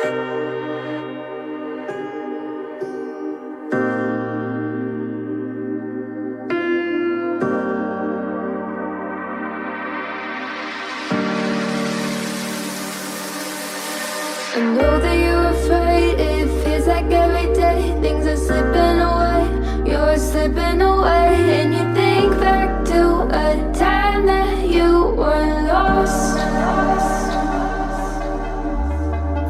I know that you're afraid, it feels like every day things are slipping away, you're slipping away. And you think back to a time that you were lost.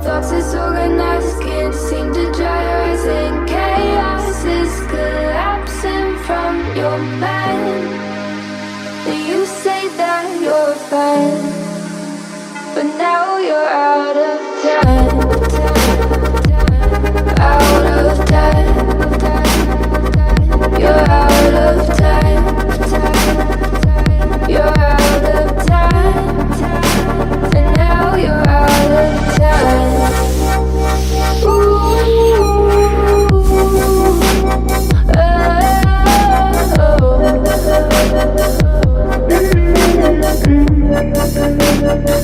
Thoughts disorganized, can't seem to dry your eyes, and chaos is collapsing from your mind. And you say that you're fine, but now you're out of time, out of time. You're out of time, you're out of time, and now you're out of time. Ooh,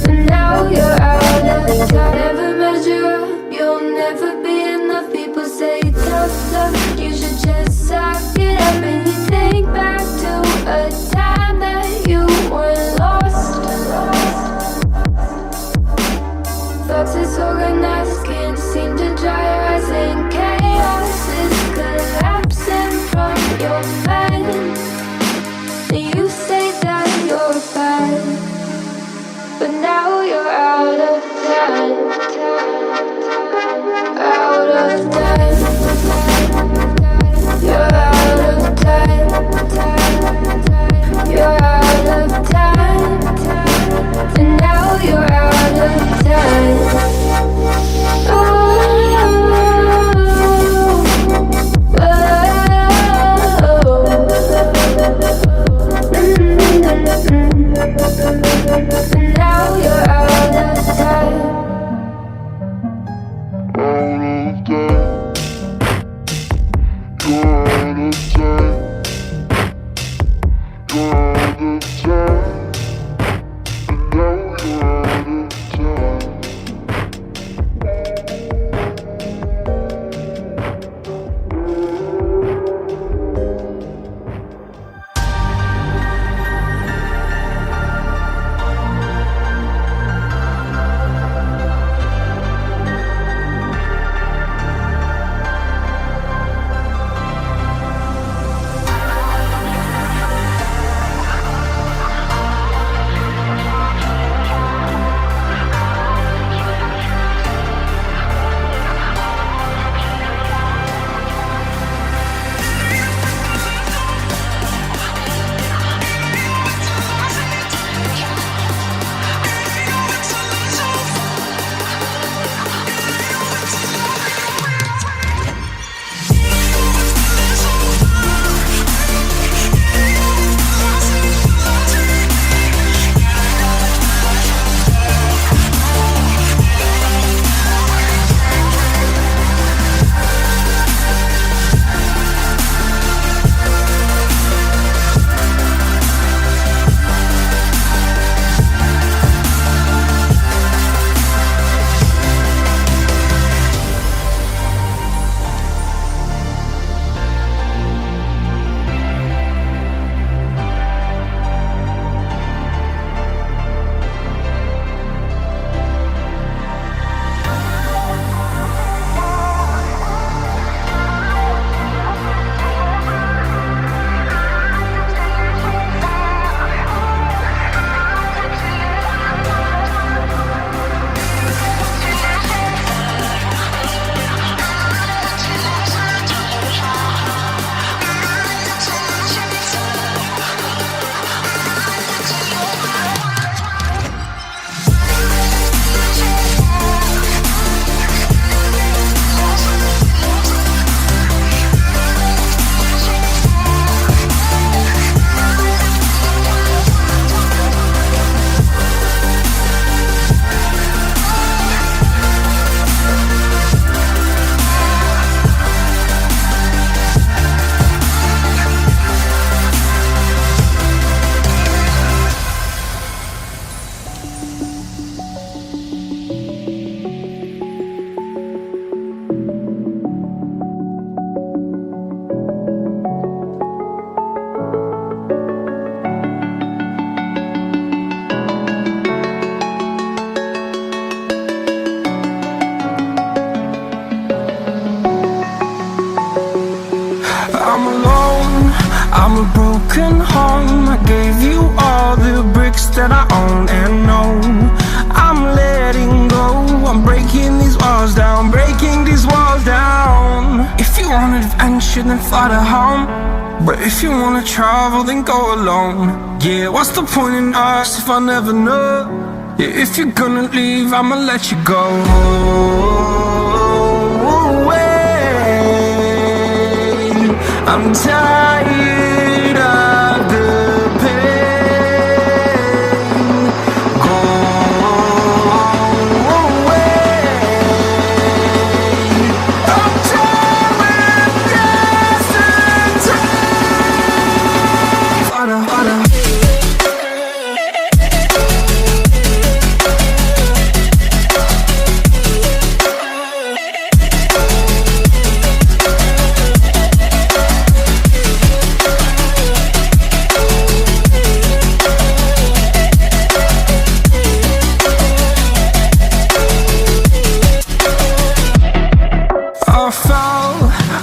and now you're out of time. Never measure up, you'll never be enough. People say tough love, you should just suck it up. And you think back to a time that you were lost. Thoughts disorganized, can't seem to dry your eyes, and chaos is collapsing from your mind. And you say that you're fine, but now you're out of time, out of time. You're out of time, you're out of time, and now you're out of time. And now you're out of time. I'm a broken home. I gave you all the bricks that I own and know. I'm letting go. I'm breaking these walls down, breaking these walls down. If you want adventure, then fly to home. But if you wanna travel, then go alone. Yeah, what's the point in us if I never know? Yeah, if you're gonna leave, I'ma let you go. I'm tired of the pain. Go away. I'm tired of yesterday. Harder, harder. I fell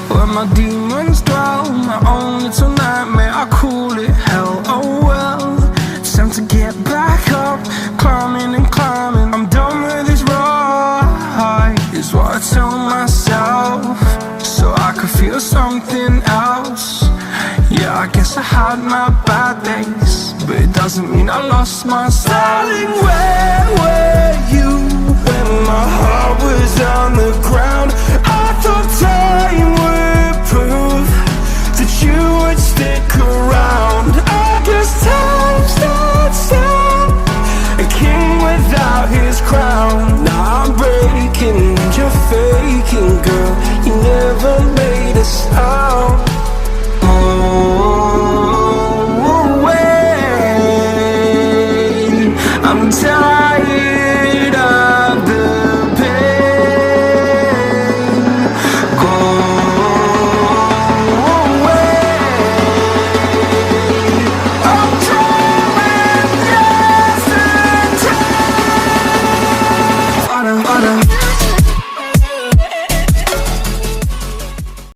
where my demons dwell. My own little nightmare, I call it hell. Oh well, it's time to get back up. Climbing and climbing, I'm done with this ride, is what I tell myself, so I could feel something else. Yeah, I guess I had my bad days, but it doesn't mean I lost my style. Darling, where were you when my heart was on the ground? I thought time would prove that you would stick around. I guess time starts down, a king without his crown. Now I'm breaking and you're faking, girl. You never made a sound. Oh, wait, I'm tired.